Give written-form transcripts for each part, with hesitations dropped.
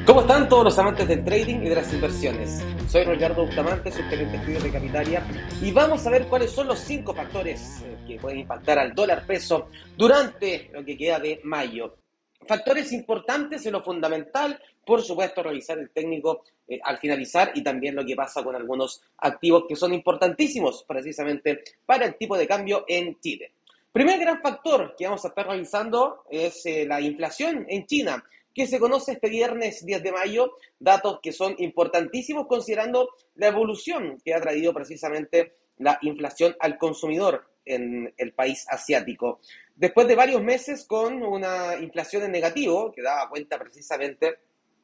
¿Cómo están todos los amantes del trading y de las inversiones? Soy Ricardo Bustamante, subgerente de estudios de Capitalia, y vamos a ver cuáles son los 5 factores que pueden impactar al dólar peso durante lo que queda de mayo. Factores importantes en lo fundamental, por supuesto, revisar el técnico al finalizar y también lo que pasa con algunos activos que son importantísimos precisamente para el tipo de cambio en Chile. Primer gran factor que vamos a estar revisando es la inflación en China, que se conoce este viernes 10 de mayo, datos que son importantísimos considerando la evolución que ha traído precisamente la inflación al consumidor en el país asiático. Después de varios meses con una inflación en negativo, que daba cuenta precisamente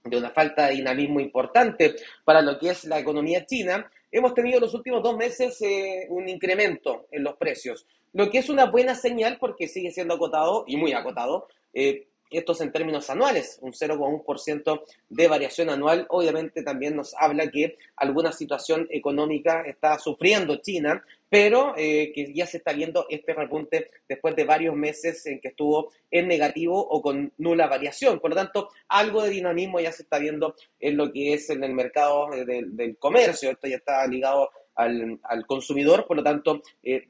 de una falta de dinamismo importante para lo que es la economía china, hemos tenido los últimos 2 meses un incremento en los precios, lo que es una buena señal porque sigue siendo acotado y muy acotado. Estos en términos anuales, un 0,1% de variación anual, obviamente también nos habla que alguna situación económica está sufriendo China, pero que ya se está viendo este repunte después de varios meses en que estuvo en negativo o con nula variación. Por lo tanto, algo de dinamismo ya se está viendo en lo que es en el mercado del comercio. Esto ya está ligado al consumidor, por lo tanto,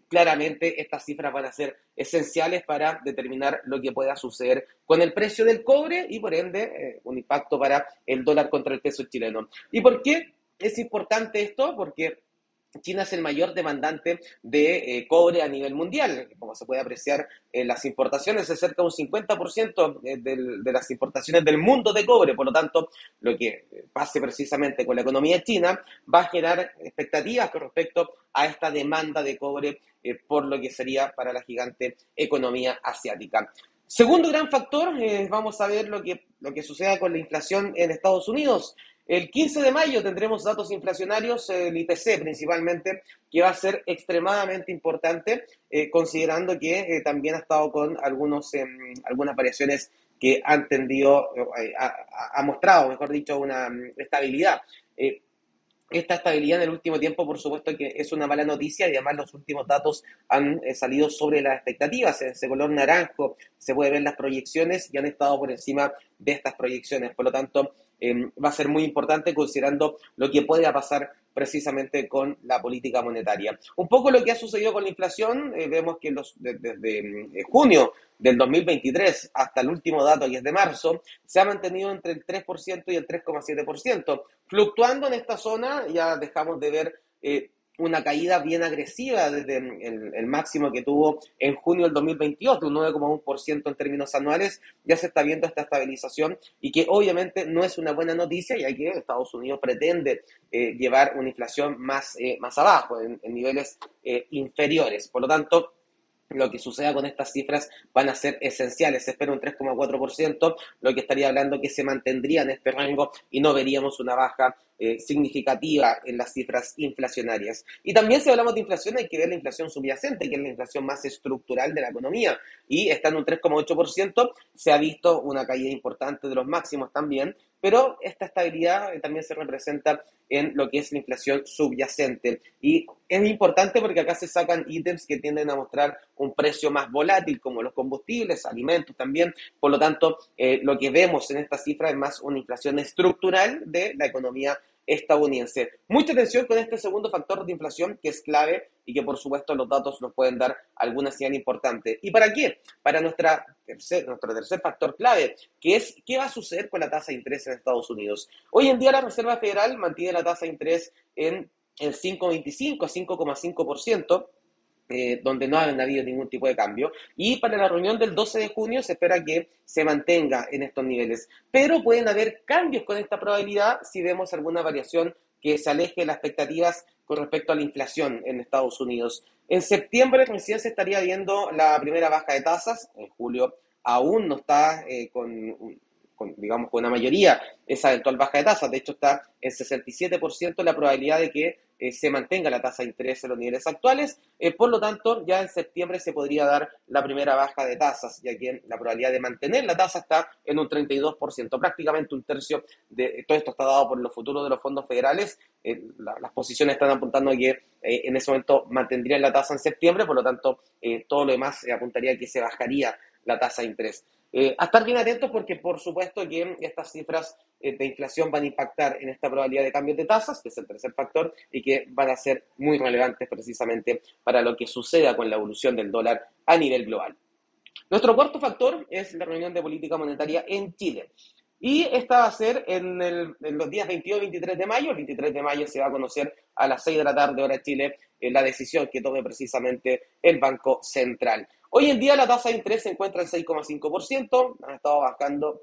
claramente estas cifras van a ser esenciales para determinar lo que pueda suceder con el precio del cobre y por ende un impacto para el dólar contra el peso chileno. ¿Y por qué es importante esto? Porque China es el mayor demandante de cobre a nivel mundial. Como se puede apreciar, las importaciones es cerca de un 50% de las importaciones del mundo de cobre. Por lo tanto, lo que pase precisamente con la economía china va a generar expectativas con respecto a esta demanda de cobre por lo que sería para la gigante economía asiática. Segundo gran factor, vamos a ver lo que suceda con la inflación en Estados Unidos. El 15 de mayo tendremos datos inflacionarios, el IPC principalmente, que va a ser extremadamente importante, considerando que también ha estado con algunas variaciones que han tendido, ha mostrado, mejor dicho, una estabilidad. Esta estabilidad en el último tiempo, por supuesto, que es una mala noticia y además los últimos datos han salido sobre las expectativas. En ese color naranjo se puede ver las proyecciones y han estado por encima de estas proyecciones. Por lo tanto, va a ser muy importante considerando lo que pueda pasar precisamente con la política monetaria. Un poco lo que ha sucedido con la inflación, vemos que desde junio del 2023 hasta el último dato, que es de marzo, se ha mantenido entre el 3% y el 3,7%. Fluctuando en esta zona, ya dejamos de ver una caída bien agresiva desde el máximo que tuvo en junio del 2022, de un 9,1% en términos anuales. Ya se está viendo esta estabilización y que obviamente no es una buena noticia, ya que Estados Unidos pretende llevar una inflación más abajo, en niveles inferiores. Por lo tanto, lo que suceda con estas cifras van a ser esenciales. Se espera un 3,4%, lo que estaría hablando que se mantendría en este rango y no veríamos una baja significativa en las cifras inflacionarias. Y también si hablamos de inflación hay que ver la inflación subyacente, que es la inflación más estructural de la economía, y está en un 3,8%, se ha visto una caída importante de los máximos también, pero esta estabilidad también se representa en lo que es la inflación subyacente. Y es importante porque acá se sacan ítems que tienden a mostrar un precio más volátil, como los combustibles, alimentos también. Por lo tanto, lo que vemos en esta cifra es más una inflación estructural de la economía estadounidense. Mucha atención con este segundo factor de inflación que es clave y que por supuesto los datos nos pueden dar alguna señal importante. ¿Y para qué? Para nuestro tercer factor clave, que es qué va a suceder con la tasa de interés en Estados Unidos. Hoy en día la Reserva Federal mantiene la tasa de interés en el 5,25 a 5,5%, donde no ha habido ningún tipo de cambio. Y para la reunión del 12 de junio se espera que se mantenga en estos niveles. Pero pueden haber cambios con esta probabilidad si vemos alguna variación que se aleje de las expectativas con respecto a la inflación en Estados Unidos. En septiembre recién se estaría viendo la primera baja de tasas. En julio aún no está digamos, con una mayoría esa eventual baja de tasas. De hecho, está en 67% la probabilidad de que se mantenga la tasa de interés en los niveles actuales. Por lo tanto, ya en septiembre se podría dar la primera baja de tasas, ya que la probabilidad de mantener la tasa está en un 32%, prácticamente un tercio de todo esto está dado por los futuros de los fondos federales. Las posiciones están apuntando a que en ese momento mantendrían la tasa en septiembre, por lo tanto, todo lo demás apuntaría a que se bajaría la tasa de interés. A estar bien atentos porque por supuesto que estas cifras de inflación van a impactar en esta probabilidad de cambios de tasas, que es el tercer factor, y que van a ser muy relevantes precisamente para lo que suceda con la evolución del dólar a nivel global. Nuestro cuarto factor es la reunión de política monetaria en Chile. Y esta va a ser en los días 22 y 23 de mayo. El 23 de mayo se va a conocer a las 6 de la tarde, hora Chile, la decisión que tome precisamente el Banco Central. Hoy en día la tasa de interés se encuentra en 6,5%, ha estado bajando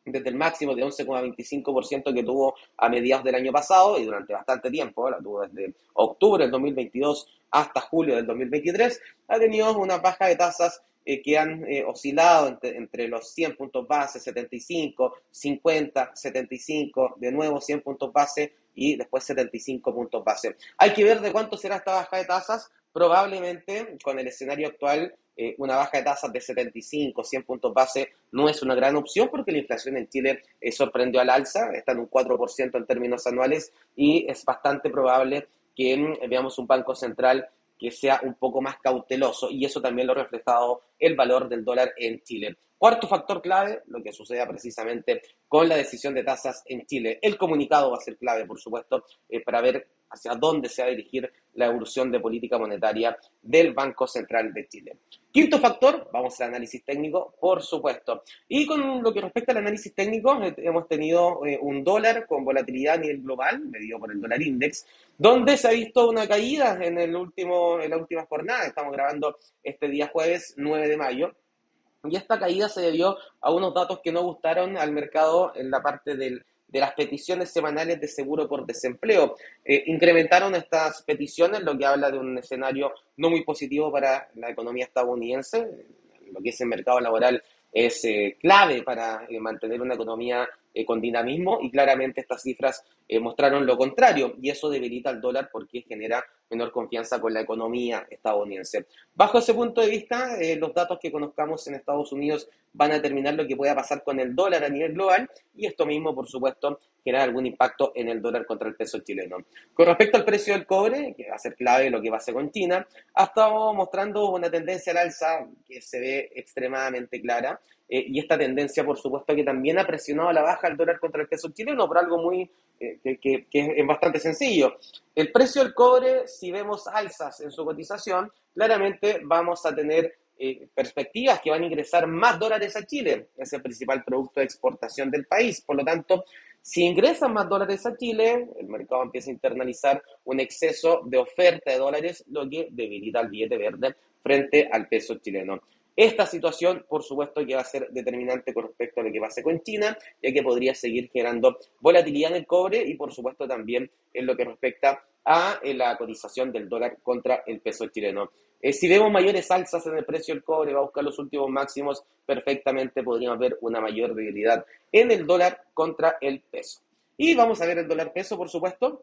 desde el máximo de 11,25% que tuvo a mediados del año pasado y durante bastante tiempo, la tuvo desde octubre del 2022 hasta julio del 2023, ha tenido una baja de tasas que han oscilado entre los 100 puntos base, 75, 50, 75, de nuevo 100 puntos base y después 75 puntos base. Hay que ver de cuánto será esta baja de tasas. Probablemente con el escenario actual una baja de tasas de 75, 100 puntos base no es una gran opción porque la inflación en Chile sorprendió al alza, está en un 4% en términos anuales y es bastante probable que veamos un banco central que sea un poco más cauteloso y eso también lo ha reflejado el valor del dólar en Chile. Cuarto factor clave, lo que suceda precisamente con la decisión de tasas en Chile. El comunicado va a ser clave, por supuesto, para ver hacia dónde se va a dirigir la evolución de política monetaria del Banco Central de Chile. Quinto factor, vamos al análisis técnico, por supuesto. Y con lo que respecta al análisis técnico, hemos tenido un dólar con volatilidad a nivel global, medido por el dólar index, donde se ha visto una caída en la última jornada. Estamos grabando este día jueves 9 de mayo. Y esta caída se debió a unos datos que no gustaron al mercado en la parte de las peticiones semanales de seguro por desempleo. Incrementaron estas peticiones, lo que habla de un escenario no muy positivo para la economía estadounidense. Lo que es el mercado laboral es clave para mantener una economía con dinamismo y claramente estas cifras mostraron lo contrario y eso debilita al dólar porque genera menor confianza con la economía estadounidense. Bajo ese punto de vista, los datos que conozcamos en Estados Unidos van a determinar lo que pueda pasar con el dólar a nivel global y esto mismo, por supuesto, genera algún impacto en el dólar contra el peso chileno. Con respecto al precio del cobre, que va a ser clave lo que pase con China, ha estado mostrando una tendencia al alza que se ve extremadamente clara y esta tendencia, por supuesto, que también ha presionado a la baja el dólar contra el peso chileno por algo muy que es bastante sencillo. El precio del cobre, si vemos alzas en su cotización, claramente vamos a tener perspectivas que van a ingresar más dólares a Chile, es el principal producto de exportación del país. Por lo tanto, si ingresan más dólares a Chile, el mercado empieza a internalizar un exceso de oferta de dólares, lo que debilita el billete verde frente al peso chileno. Esta situación, por supuesto, que va a ser determinante con respecto a lo que pase con China, ya que podría seguir generando volatilidad en el cobre y, por supuesto, también en lo que respecta a la cotización del dólar contra el peso chileno. Si vemos mayores alzas en el precio del cobre, va a buscar los últimos máximos, perfectamente podríamos ver una mayor debilidad en el dólar contra el peso. Y vamos a ver el dólar peso, por supuesto,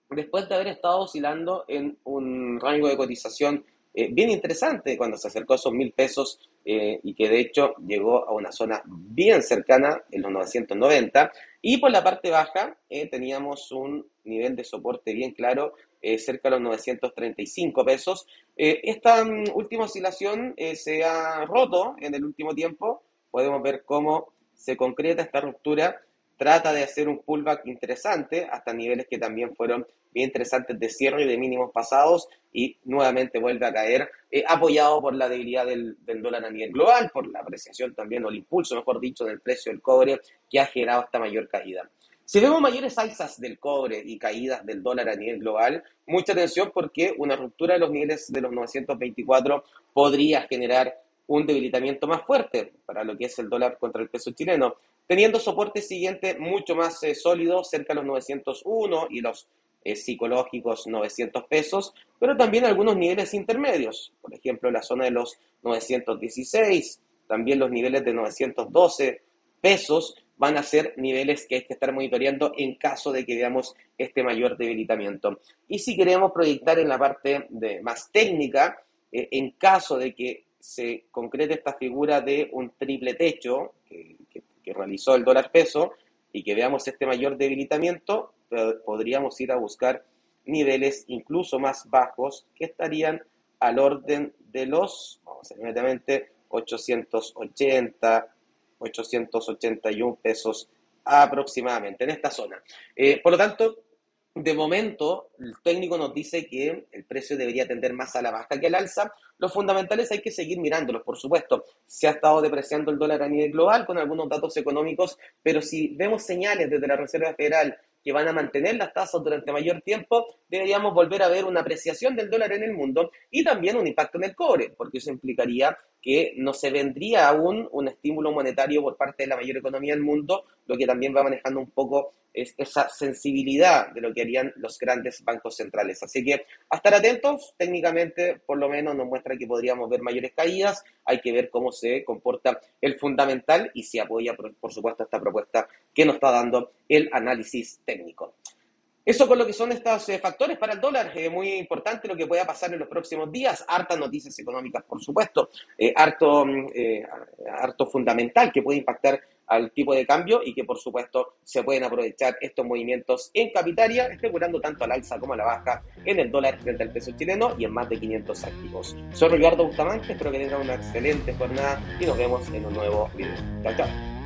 después de haber estado oscilando en un rango de cotización bien interesante cuando se acercó a esos 1.000 pesos y que de hecho llegó a una zona bien cercana en los 990 y por la parte baja teníamos un nivel de soporte bien claro cerca de los 935 pesos. Esta última oscilación se ha roto en el último tiempo, podemos ver cómo se concreta esta ruptura, trata de hacer un pullback interesante hasta niveles que también fueron bien interesantes de cierre y de mínimos pasados y nuevamente vuelve a caer apoyado por la debilidad del dólar a nivel global, por la apreciación también o el impulso, mejor dicho, del precio del cobre que ha generado esta mayor caída. Si vemos mayores alzas del cobre y caídas del dólar a nivel global, mucha atención porque una ruptura de los niveles de los 924 podría generar un debilitamiento más fuerte para lo que es el dólar contra el peso chileno, teniendo soporte siguiente mucho más sólido, cerca de los 901 y los psicológicos 900 pesos, pero también algunos niveles intermedios, por ejemplo la zona de los 916, también los niveles de 912 pesos van a ser niveles que hay que estar monitoreando en caso de que veamos este mayor debilitamiento. Y si queremos proyectar en la parte más técnica, en caso de que se concrete esta figura de un triple techo que realizó el dólar peso y que veamos este mayor debilitamiento, podríamos ir a buscar niveles incluso más bajos que estarían al orden de los, vamos a ver inmediatamente, 880, 881 pesos aproximadamente en esta zona. Por lo tanto, de momento, el técnico nos dice que el precio debería tender más a la baja que al alza. Los fundamentales hay que seguir mirándolos, por supuesto. Se ha estado depreciando el dólar a nivel global con algunos datos económicos, pero si vemos señales desde la Reserva Federal que van a mantener las tasas durante mayor tiempo, deberíamos volver a ver una apreciación del dólar en el mundo y también un impacto en el cobre, porque eso implicaría que no se vendría aún un estímulo monetario por parte de la mayor economía del mundo, lo que también va manejando un poco esa sensibilidad de lo que harían los grandes bancos centrales. Así que a estar atentos, técnicamente por lo menos nos muestra que podríamos ver mayores caídas, hay que ver cómo se comporta el fundamental y si apoya, por supuesto, esta propuesta que nos está dando el análisis técnico. Eso con lo que son estos factores para el dólar, muy importante lo que pueda pasar en los próximos días, hartas noticias económicas, por supuesto, harto fundamental que puede impactar al tipo de cambio y que por supuesto se pueden aprovechar estos movimientos en capitalia, especulando tanto al alza como a la baja en el dólar frente al peso chileno y en más de 500 activos. Soy Ricardo Bustamante, espero que tengan una excelente jornada y nos vemos en un nuevo video. Chao, chao.